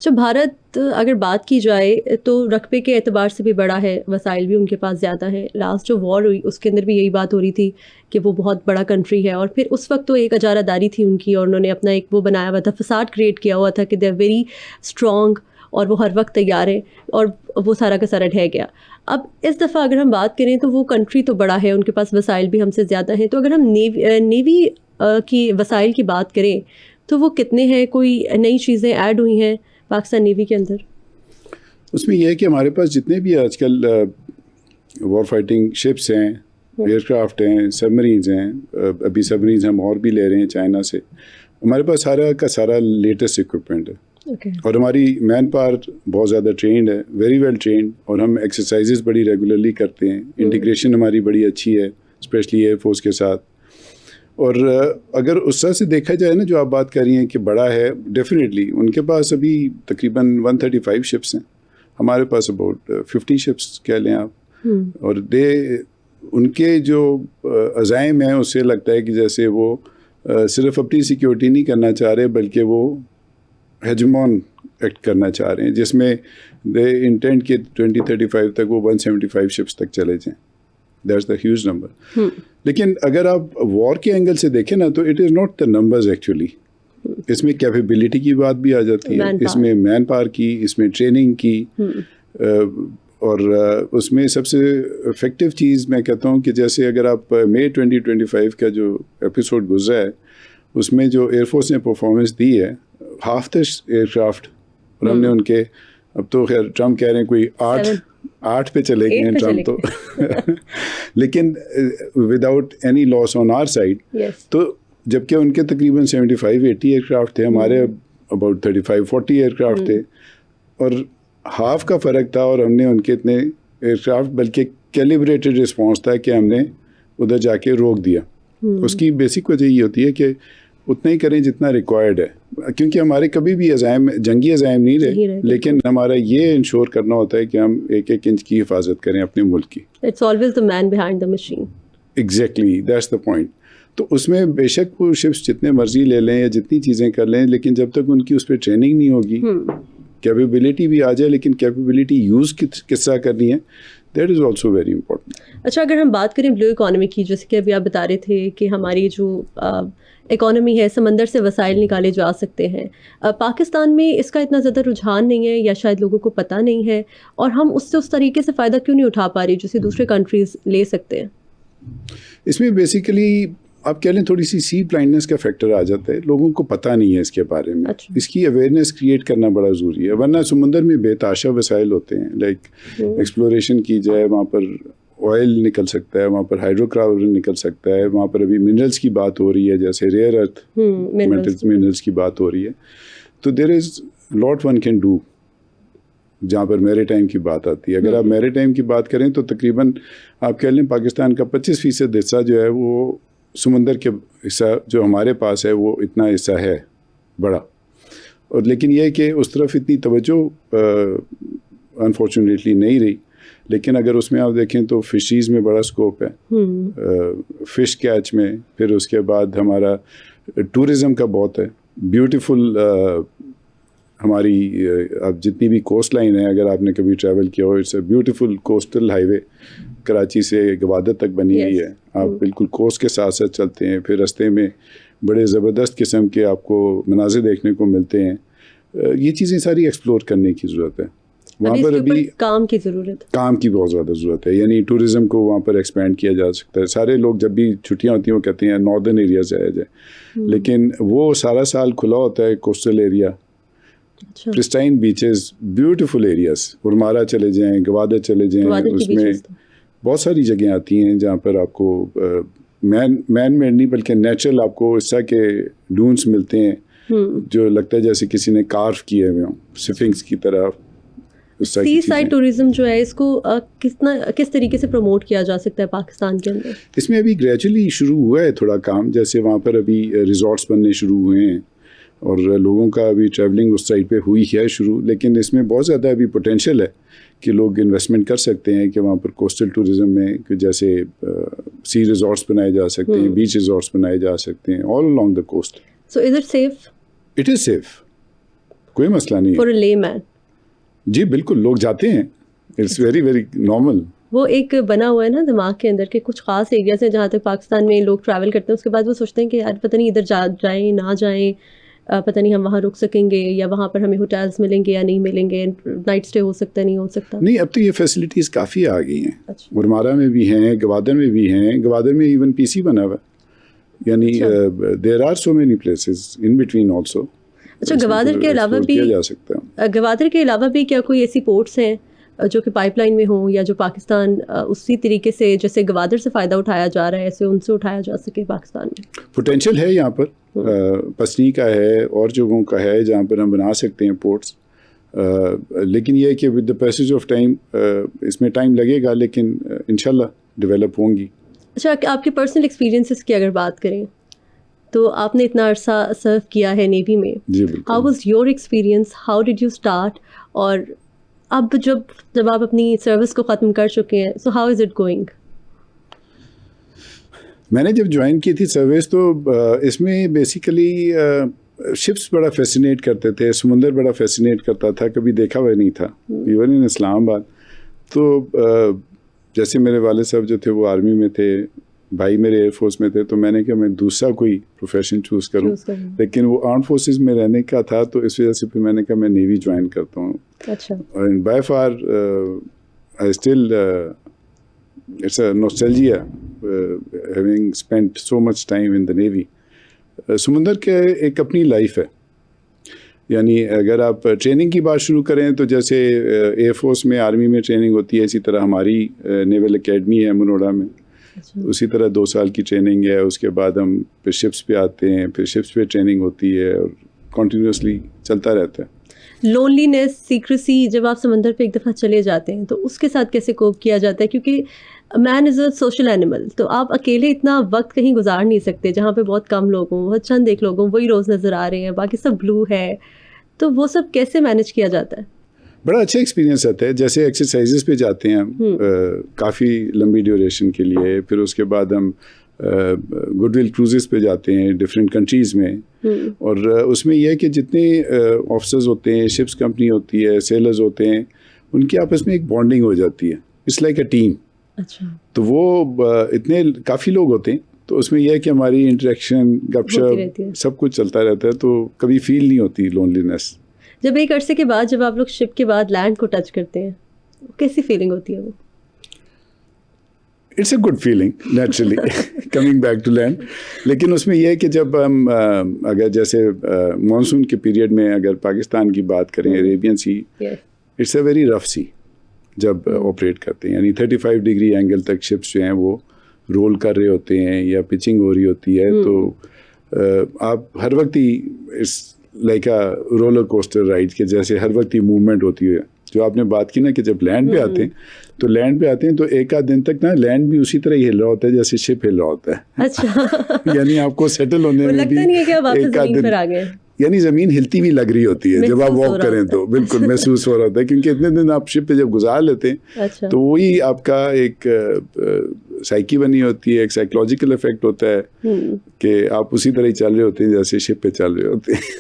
اچھا، بھارت اگر بات کی جائے تو رقبے کے اعتبار سے بھی بڑا ہے، وسائل بھی ان کے پاس زیادہ ہیں. لاسٹ جو وار ہوئی اس کے اندر بھی یہی بات ہو رہی تھی کہ وہ بہت بڑا کنٹری ہے، اور پھر اس وقت تو ایک اجارہ داری تھی ان کی، اور انہوں نے اپنا ایک وہ بنایا ہوا تھا، فساد کریٹ کیا ہوا تھا کہ دے آر ویری اسٹرانگ اور وہ ہر وقت تیار ہے، اور وہ سارا کا سارا ڈھہ گیا. اب اس دفعہ اگر ہم بات کریں تو وہ کنٹری تو بڑا ہے، ان کے پاس وسائل بھی ہم سے زیادہ ہیں. تو اگر ہم نیوی کی وسائل کی بات کریں تو وہ کتنے ہیں؟ کوئی نئی چیزیں ایڈ ہوئی ہیں پاکستان نیوی کے اندر؟ اس میں یہ ہے کہ ہمارے پاس جتنے بھی آج کل وار فائٹنگ شپس ہیں، ایئر کرافٹ ہیں، سب مرینز ہیں، ابھی سب مرینز ہم اور بھی لے رہے ہیں چائنا سے. ہمارے پاس سارا کا سارا لیٹسٹ اکوپمنٹ ہے، اور ہماری مین پاور بہت زیادہ ٹرینڈ ہے، ویری ویل ٹرینڈ، اور ہم ایکسرسائزز بڑی ریگولرلی کرتے ہیں. انٹیگریشن ہماری بڑی اچھی ہے اسپیشلی ایئر فورس کے ساتھ. اور اگر اس طرح سے دیکھا جائے نا، جو آپ بات کر رہی ہیں کہ بڑا ہے، ڈیفینیٹلی ان کے پاس ابھی تقریباً 135 شپس ہیں، ہمارے پاس اباؤٹ 50 شپس کہہ لیں آپ. اور ان کے جو عزائم ہیں اس سے لگتا ہے کہ جیسے وہ صرف اپنی سیکیورٹی نہیں کرنا چاہ رہے بلکہ وہ ہیجمون ایکٹ کرنا چاہ رہے ہیں، جس میں دے انٹینڈ کہ 2035 تک وہ 175 شپس تک چلے جائیں. That's the huge number. لیکن اگر آپ وار کے اینگل سے دیکھیں نا تو it is not the numbers actually. اس میں کیپیبلٹی کی بات بھی آ جاتی ہے، اس میں مین پاور کی، اس میں ٹریننگ کی، اور اس میں سب سے افیکٹو چیز میں کہتا ہوں کہ جیسے اگر آپ مئی 2025 کا جو ایپیسوڈ گزرا ہے اس میں جو ایئر فورس نے پرفارمنس دی ہے، ہاف دا ایئر کرافٹ، اور ہم نے ان کے، اب تو خیر ٹرمپ کہہ رہے ہیں کوئی 8 پہ چلے گئے ہیں ٹرمپ تو لیکن without any loss on our side. تو جبکہ ان کے تقریباً 75-80 ایئر کرافٹ تھے، ہمارے اباؤٹ 35-40 ایئر کرافٹ تھے، اور ہاف کا فرق تھا، اور ہم نے ان کے اتنے ایئر کرافٹ، بلکہ کیلیبریٹڈ رسپانس تھا کہ ہم نے ادھر جا کے روک دیا. اس کی بیسک وجہ یہ ہوتی ہے کہ اتنا ہی کریں جتنا ریکوائرڈ ہے، کیونکہ ہمارے کبھی بھی عزائم جنگی عزائم نہیں رہے، لیکن ہمارا یہ انشور کرنا ہوتا ہے کہ ہم ایک ایک انچ کی حفاظت کریں اپنے ملک کی. It's always the man behind the machine. Exactly, that's the point. تو اس میں بے شک وہ شپس جتنے مرضی لے لیں یا جتنی چیزیں کر لیں، لیکن جب تک ان کی اس پہ ٹریننگ نہیں ہوگی، کیپیبلٹی بھی آ جائے لیکن کیپیبلٹی یوز کس طرح کرنی ہے، that is also very important. اچھا، اگر ہم بات کریں بلو اکانومی کی، جیسے کہ ابھی آپ بتا رہے تھے کہ ہماری جو اکانومی ہے، سمندر سے وسائل نکالے جا سکتے ہیں، پاکستان میں اس کا اتنا زیادہ رجحان نہیں ہے، یا شاید لوگوں کو پتہ نہیں ہے، اور ہم اس سے اس طریقے سے فائدہ کیوں نہیں اٹھا پا رہے جسے دوسرے کنٹریز لے سکتے ہیں؟ اس میں بیسیکلی آپ کہہ لیں تھوڑی سی بلائنڈنس کا فیکٹر آ جاتا ہے، لوگوں کو پتہ نہیں ہے اس کے بارے میں. اس کی اویئرنیس کریٹ کرنا بڑا ضروری ہے، ورنہ سمندر میں بے تحاشا وسائل ہوتے ہیں. لائک ایکسپلوریشن کی جائے، وہاں پر آئل نکل سکتا ہے، وہاں پر ہائیڈرو کاربن نکل سکتا ہے، وہاں پر ابھی منرلس کی بات ہو رہی ہے، جیسے ریئر ارتھ منرلس کی بات ہو رہی ہے. تو دیر از لاٹ ون کین ڈو جہاں پر میری ٹائم کی بات آتی ہے. اگر آپ میری ٹائم کی بات کریں تو تقریباً آپ کہہ لیں پاکستان کا 25% حصہ جو ہے وہ سمندر کے حصہ جو ہمارے پاس ہے وہ اتنا حصہ ہے بڑا. اور لیکن یہ ہے کہ اس طرف اتنی توجہ انفارچونیٹلی نہیں رہی. لیکن اگر اس میں آپ دیکھیں تو فشریز میں بڑا اسکوپ ہے، فش کیچ میں، پھر اس کے بعد ہمارا ٹورزم کا بہت ہے. بیوٹیفل ہماری اب جتنی بھی کوسٹ لائن ہے، اگر آپ نے کبھی ٹریول کیا ہو، it's a beautiful coastal highway, Karachi سے گوادر تک بنی ہوئی ہے. آپ بالکل کوسٹ کے ساتھ ساتھ چلتے ہیں، پھر رستے میں بڑے زبردست قسم کے آپ کو مناظر دیکھنے کو ملتے ہیں. یہ چیزیں ساری ایکسپلور کرنے کی ضرورت ہے. وہاں پر ابھی کام کی ضرورت، کام کی بہت زیادہ ضرورت ہے. یعنی ٹورزم کو وہاں پر ایکسپینڈ کیا جا سکتا ہے. سارے لوگ جب بھی چھٹیاں ہوتی ہیں وہ کہتے ہیں ناردرن ایریا جایا جائے، لیکن وہ سارا سال کھلا ہوتا ہے coastal area, pristine beaches, beautiful areas. Ormara چلے جائیں، گوادر چلے جائیں، اس میں بہت ساری جگہیں آتی ہیں جہاں پر آپ کو مین میڈ نہیں بلکہ نیچرل آپ کو اس طرح کے ڈونس ملتے ہیں جو لگتا ہے جیسے کسی نے کارف کیے ہوئے ہوں، سفنکس کی طرح. سی سائڈ ٹورزم جو ہے اس کو کس طریقے سے پروموٹ کیا جا سکتا ہے پاکستان کے اندر؟ اس میں ابھی گریجولی شروع ہوا ہے تھوڑا کام. جیسے وہاں پر ابھی ریزورٹس بننے شروع ہوئے ہیں اور لوگوں کا ابھی ٹریولنگ اس سائڈ پہ ہوئی ہے شروع. لیکن اس میں بہت زیادہ ابھی پوٹینشیل ہے کہ لوگ انویسٹمنٹ کر سکتے ہیں کہ وہاں پر کوسٹل ٹورزم میں جیسے سی ریزورٹس بنائے جا سکتے ہیں، بیچ ریزورٹس بنائے جا سکتے ہیں all along the coast. So is it safe? It is safe. کوئی مسئلہ نہیں ہے. فار اے لے مین. جی بالکل, لوگ جاتے ہیں, اٹس ویری ویری نارمل. وہ ایک بنا ہوا ہے نا دماغ کے اندر کہ کچھ خاص ایریاز ہیں جہاں تک پاکستان میں لوگ ٹریول کرتے ہیں, اس کے بعد وہ سوچتے ہیں کہ یار پتہ نہیں ادھر جائیں نہ جائیں, پتہ نہیں ہم وہاں رک سکیں گے یا وہاں پر ہمیں ہوٹلز ملیں گے یا نہیں ملیں گے, نائٹ اسٹے ہو سکتا ہے نہیں ہو سکتا. نہیں, اب تو یہ فیسلٹیز کافی آ گئی ہیں. گرمارا میں بھی ہیں, گوادر میں بھی ہیں. گوادر میں ایون پی سی بنا ہوا ہے, یعنی there are so many places in between also. اچھا, گوادر کے علاوہ بھی جا سکتا ہے. گوادر کے علاوہ بھی کیا کوئی ایسی پورٹس ہیں جو کہ پائپ لائن میں ہوں یا جو پاکستان اسی طریقے سے جیسے گوادر سے فائدہ اٹھایا جا رہا ہے ایسے ان سے اٹھایا جا سکے پاکستان میں؟ پوٹینشیل ہے یہاں پر, پسنی کا ہے اور جگہوں کا ہے جہاں پر ہم بنا سکتے ہیں پورٹس, لیکن یہ ہے کہ with the passage of time اس میں ٹائم لگے گا, لیکن انشاءاللہ ڈیولپ ہوں گی. اچھا, آپ کے پرسنل ایکسپیرینسز کی اگر بات کریں تو آپ نے اتنا عرصہ سرو کیا ہے نیوی میں. جی بالکل. How was your experience, how did you start, اور اب جب آپ اپنی سروس کو ختم کر چکے ہیں so how is it going? میں نے جب جوائن کی تھی سروس تو اس میں بیسیکلی شپس بڑا فیسینیٹ کرتے تھے, سمندر بڑا فیسینیٹ کرتا تھا, کبھی دیکھا ہوا نہیں تھا ایون ان اسلام آباد. تو جیسے میرے والد صاحب جو تھے وہ آرمی میں تھے, بھائی میرے ایئر فورس میں تھے, تو میں نے کہا میں دوسرا کوئی پروفیشن چوز کروں, لیکن وہ آرم فورسز میں رہنے کا تھا تو اس وجہ سے پھر میں نے کہا میں نیوی جوائن کرتا ہوں. اچھا. And by far I still it's a nostalgia having spent so much time in the navy. سمندر کے ایک اپنی لائف ہے, یعنی اگر آپ ٹریننگ کی بات شروع کریں تو جیسے ایئر فورس میں آرمی میں ٹریننگ ہوتی ہے, اسی طرح ہماری نیول اکیڈمی ہے منوڑا میں, اسی طرح 2 سال کی ٹریننگ ہے. اس کے بعد ہم پھر شپس پہ آتے ہیں, پھر شپس پہ ٹریننگ ہوتی ہے اور کنٹینیوسلی چلتا رہتا ہے. لونلینس, سیکریسی, جب آپ سمندر پہ ایک دفعہ چلے جاتے ہیں تو اس کے ساتھ کیسے کوپ کیا جاتا ہے؟ کیونکہ مین از اے سوشل اینیمل, تو آپ اکیلے اتنا وقت کہیں گزار نہیں سکتے جہاں پہ بہت کم لوگ ہوں, بہت چند ایک لوگ ہوں, وہی روز نظر آ رہے ہیں, باقی سب بلو ہے, تو وہ سب کیسے مینیج کیا جاتا ہے؟ بڑا اچھا ایکسپیرینس رہتا ہے. جیسے ایکسرسائزز پہ جاتے ہیں ہم کافی لمبی ڈیوریشن کے لیے, پھر اس کے بعد ہم گڈ ول کروزز پہ جاتے ہیں ڈفرینٹ کنٹریز میں, اور اس میں یہ ہے کہ جتنے آفیسرز ہوتے ہیں, شپس کمپنی ہوتی ہے, سیلرز ہوتے ہیں, ان کی آپس میں ایک بانڈنگ ہو جاتی ہے. It's like a team. اچھا. تو وہ اتنے کافی لوگ ہوتے ہیں تو اس میں یہ ہے کہ ہماری انٹریکشن, گپ شپ, سب کچھ چلتا رہتا ہے, تو کبھی فیل نہیں ہوتی لونلینس. جب ایک عرصے کے بعد جب آپ لوگ شپ کے بعد لینڈ کو ٹچ کرتے ہیں کیسی فیلنگ ہوتی ہے وہ؟ It's a good feeling naturally coming back to land. لیکن اس میں یہ ہے کہ جب ہم اگر جیسے مانسون کے پیریڈ میں اگر پاکستان کی بات کریں, Arabian C, it's a very rough سی جب آپریٹ کرتے ہیں, یعنی 35 ڈگری اینگل تک شپس جو ہیں وہ رول کر رہے ہوتے ہیں یا پچنگ ہو رہی ہوتی ہے, تو آپ ہر وقت ہی it's like a roller coaster ride کے جیسے ہر وقت ہی موومنٹ ہوتی ہے. جو آپ نے بات کی نا کہ جب لینڈ پہ آتے ہیں تو لینڈ پہ آتے ہیں تو ایک آدھ دن تک نا لینڈ بھی اسی طرح ہی ہل رہا ہوتا ہے جیسے شپ ہل رہا ہوتا ہے. اچھا. یعنی آپ کو سیٹل ہونے میں بھی ایک آدھ دن, یعنی زمین ہلتی بھی لگ رہی ہوتی ہے جب آپ واک کریں تو بالکل محسوس ہو رہا ہوتا ہے, کیونکہ اتنے دن آپ شپ پہ جب گزار لیتے ہیں تو وہی آپ کا ایک سائیکی بنی ہوتی ہے, ایک سائیکولوجیکل افیکٹ ہوتا ہے کہ آپ اسی طرح ہی چل رہے ہوتے ہیں جیسے شپ پہ چل رہے ہوتے ہیں.